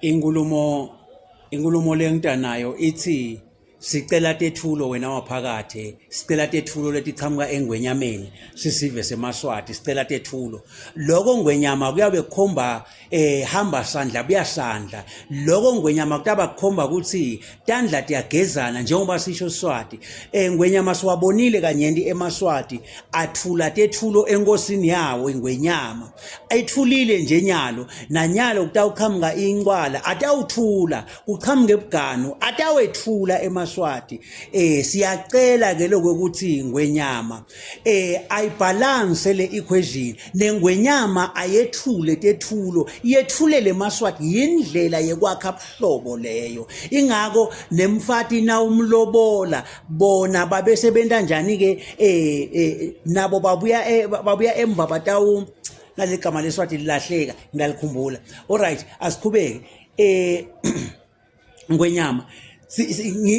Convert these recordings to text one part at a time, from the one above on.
inkulumo inkulumo lengitanayo ithi Sicela Tetfulo wena waphakathe sicela Tetfulo letichamuka eNgwenyameni sisive seMaswati sicela Tetfulo lokho Ngwenyama kuyabe kukhomba hamba sandla buyasandla lokho Ngwenyama kutaba kukhomba ukuthi tandla tiyagezana njengoba sisho Swati Ngwenyama siwabonile kanyenti eMaswati athula Tetfulo enkosini yawo iNgwenyama ayithulile nje nyalo nanyalo kutawuqhamuka inqwala atawuthula kuqhamuke ebuganu atawethula eMaswati siyacela ke lokho ukuthi Ngwenyama ayibalance le equation neNgwenyama ayethule Tetfulo yethulele eMaswati indlela yekwakha ubuhlobo leyo ingako nemfati na umlobola bona babesebenta njani ke nabo babuya emva batawu ngale gama leSwati lilahleka ngiyalikhumbula alright asiqhubeke Ngwenyama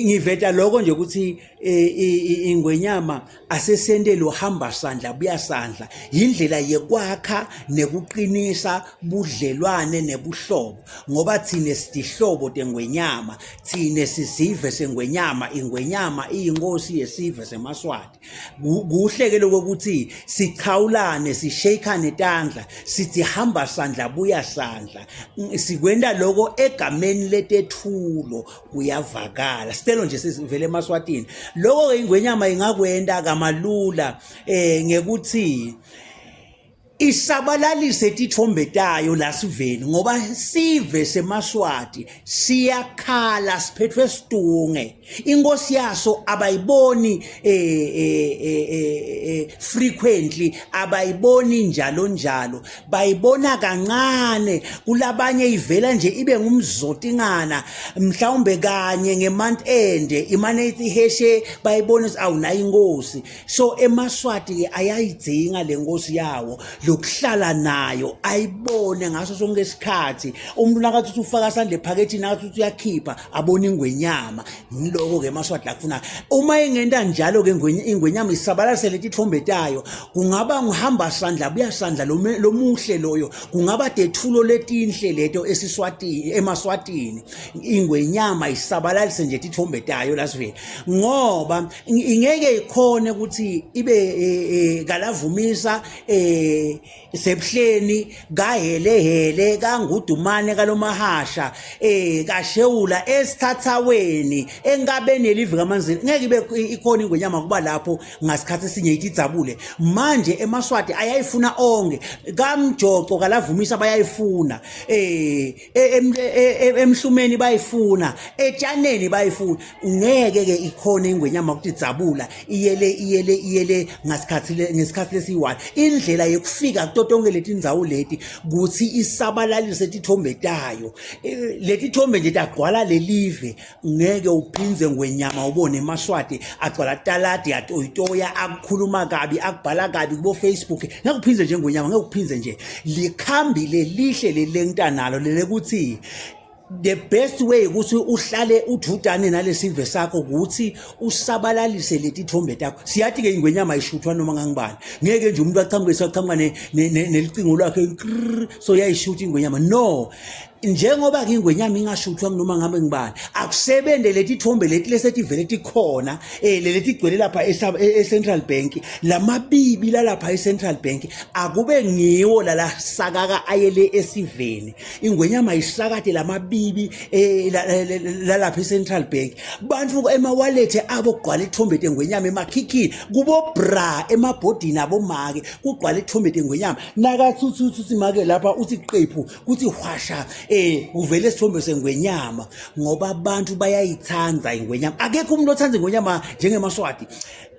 ngiveta lokho nje ukuthi iNgwenyama asesente lo hamba sandla buya sandla indlela yekwakha nekuqinisa budlelwane nebuhlobo ngoba thine sitihlobo teNgwenyama thine sisive seNgwenyama iNgwenyama iyinkosi yesive seMaswati kuhleke lokuthi sichawulane sishakane tandla sithi hamba sandla buya sandla sikwenda lokho egameni leTetfulo kuyavakala sicelo nje sivele eMaswatini lokho iNgwenyama ingakwenda kamalula ngekuthi usabalalise Titfombe tayo la siveni ngoba sive seMaswati siyakhala siphethwe sidunge inkosi yaso abayiboni frequently abayiboni njalo bayibona kancane kulabanye ivela nje ibe ngumzotingana mhlawumbe kanye ngemonth end imane ithi heshe bayibona awunayo inkosi so eMaswati ke ayayidzinga lenkosi yawo lokuhlala nayo ayibone ngaso sonke isikhathi umuntu nakathi ufaka sandle ephakethini nakathi uyakhipha abona iNgwenyama ngiloko ke eMaswati la kufuna uma ingenda njalo ke iNgwenyama isabalalise Titfombe tayo kungaba ngihamba sandla buya sandla lomuhle loyo kungaba Tetfulo letinhle leto esiswati eMaswatini iNgwenyama isabalalise nje Titfombe tayo lasiveni ngoba ingeke ikhone ukuthi ibe kalavumisa sebuhleni gahelehele kangudumane kalomahasha kashewula esithathaweni engabeni elive kamanzini ngeke ibe ikhona iNgwenyama kuba lapho ngasikhathi esinye itidzabule manje eMaswati ayayifuna onke kamjoco kalavumisa bayayifuna emhlumeni bayifuna etshaneni bayifuna ngeke ke ikhona iNgwenyama ukutidzabula iyele ngesikhathi lesiyi-1 indlela yekufika kutotonke letindzawo leti kuthi isabalalise Titfombe tayo letithombe nje tagcwala lelive ngeke uphinze Ngwenyama ubone eMaswati agcwala taladi atoyitoya akukhuluma kabi akubhala kabi kubo Facebook ngeke uphinze nje Ngwenyama ngeke uphinze nje likhambile lihle lelentanalo lelekuthi the best way ukuthi uhlale ududane nalesive sakho ukuthi usabalalise letithombe takho siyathi ke iNgwenyama ayishuthwa noma ngangibani ngeke nje umuntu aqhamuka nelicingo lwakhe so yayishutha iNgwenyama no njengoba ke iNgwenyama ingashuthwa noma ngabe ngibani akusebende letithombe leti lesethi vele tikhona lelethi igcwele lapha eCentral Bank lamabibi lapha eCentral Bank akube ngiwo la sakaka ayele esiveni iNgwenyama isakade lamabibi lapha eCentral Bank bantu emawallet abo kugcwala ithombe teNgwenyama emakhikini kubo bra emabhodini abomake kugcwala ithombe teNgwenyama nakathuthuthi make lapha uthi qephu kuthi hwasha uvele isithombe seNgwenyama ngoba abantu bayayithanda iNgwenyama akekho umuntu othanda iNgwenyama njengeMaswati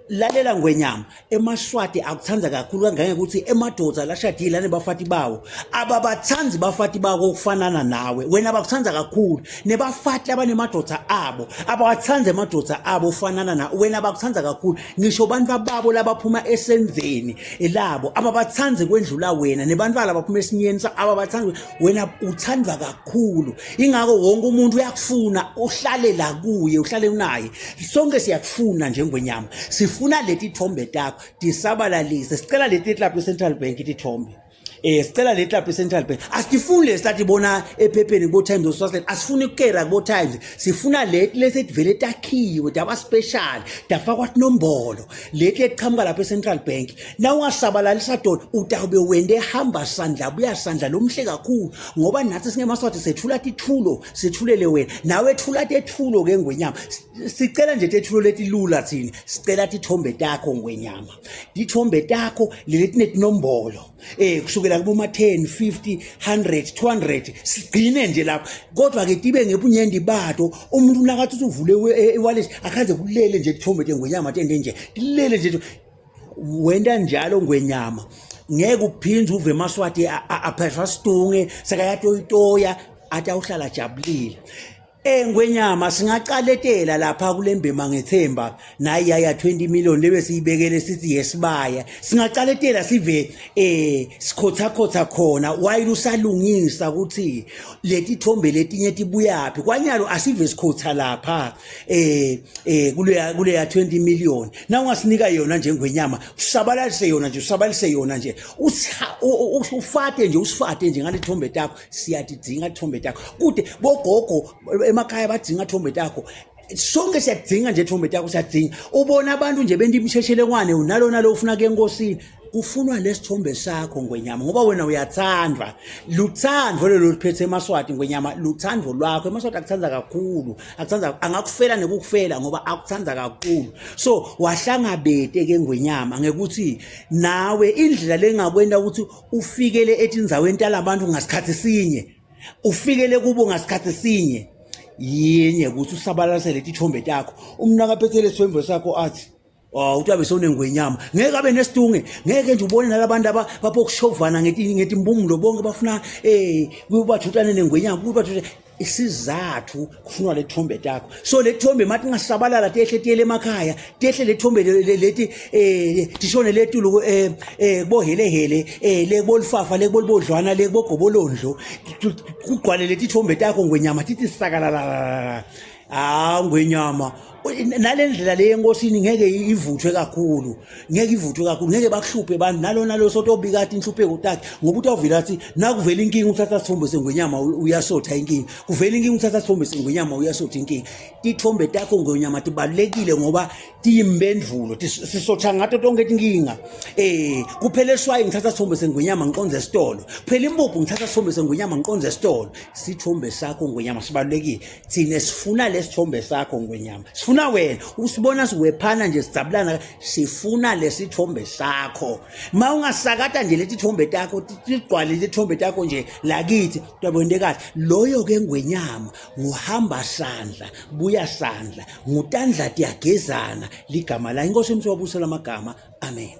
lalela Ngwenyama eMaswati akuthanda kakhulu kangeke ukuthi emadoda lashadile nebafati bawo ababathanzi bafati bako ukufanana nawe wena bakuthanda kakhulu nebafati abanemadoda abo abawathanda emadoda abo ufanana na wena bakuthanda kakhulu ngisho abantu babo labaphuma esenzeni elabo ababathanzi kwendlula wena nebantu labaphuma esinyeni ababathanzi wena uthandwa kakhulu ingako wonke umuntu uyakufuna uhlale la kuye uhlale unaye sonke siyakufuna nje Ngwenyama sifuna letithombe takho tisabalalise sicela leti lapha eCentral Bank Titfombe sicela le club Central Bank asifuni lesathi bona ephepheni kubo Times of Swaziland asifuni ukukera kubo Times sifuna lesethi vele takhiwe daba special dafakwa inombolo lethi eqhamuka lapha eCentral Bank na ungasabalalisa dona utawube wende hamba sandla buya sandla lomhle kakhulu ngoba nathi singemaswati sethula Titfulo sethulele wena nawe ethula Tetfulo ke Ngwenyama sicela nje Tetfulo lethi lula thini sicela Titfombe takho Ngwenyama Titfombe takho lethi netinombolo kusukela kubo 10 50 100 200 sigcine nje lapha kodwa ke tibe ngepunyendi bato umuntu nakathi uvule ewallet akhanze kulele nje Titfombe Ngwenyama tende nje dilele nje wenda njalo Ngwenyama ngeke uphinze uve emaswati aphethwa sidunge sakayatoyitoya atawuhlala jabulile Ngwenyama singaqaletela lapha kulembema ngethemba nayi yaya 20 million lebe siyibekele sithi yesibaya singaqaletela sive sikhotha khona wayini usalungisa ukuthi leti thombe letinye tibuyapi kwanyalo asive sikhotha lapha kule ya 20 million na ungasinika yona nje Ngwenyama usabalalise yona nje ufate nje ngale thombe takho siyatidinga thombe takho kude bogogo emakhaya badinga thombe takho sonke siyadinga nje thombe takho siyadinga ubona abantu nje bendimsheshelekwane unalona lo ufuna ke enkosini kufunwa lesithombe sakho Ngwenyama ngoba wena uyathandwa luthandvo loluphethe emaswati Ngwenyama luthandvo lwakho emaswati akuthanda kakhulu angakufela nekukufela ngoba akuthanda kakhulu so wahlangabete ke Ngwenyama ngekuthi nawe indlela lengakwenda ukuthi ufikele etindzaweni talabantu ngasikhathi sinye ufikele kubo ngasikhathi sinye yenye ukuthi usabalalise leti thombe takho umna kaphethele isithombe sakho athi utabe sonengwenyama ngeke abe nesidunge ngeke nje ubone nalabantu abapokushovana ngetimbumulo bonke bafuna kubathutane nengwenyama kubathuthe isizathu kufunwa lethombe takho so lethombe mathi ngasabalala tehle emakhaya tehle lethombe lethi tishone letulu bohelehele lekubolifafa lekubolibodlwana lekubogobolondlo kugcwale lethi thombe takho Ngwenyama tithi sakalala Ngwenyama nalendlela le enkosini ngeke ivuthwe kakhulu ngeke bakuhluphe abantu nalo sotobika athi inhlupheko takhe ngoba utawuvila athi nakuvela inkingi uthatha isithombe seNgwenyama uyasotha inkingi kuvela inkingi uthatha isithombe seNgwenyama uyasotha inkingi Titfombe takho Ngwenyama tibalekile ngoba tiyimbendvulo sisotha ngato tonke inkinga kuphela eswayi ngithatha isithombe seNgwenyama ngiqonze esitolo phela impuphu ngithatha isithombe seNgwenyama ngiqonze esitolo sithombe sakho Ngwenyama sibalekile thina sifuna lesithombe sakho Ngwenyama sifuna wena usibona siwephana nje sijabulana sifuna lesithombe sakho ungasakata nje letithombe takho tigcwale letithombe takho nje lakithi uyabonde kahle loyo ke Ngwenyama nguhamba sandla buya sandla ngutandla tiyagezana ligama la inkosi emswabusela amagama amen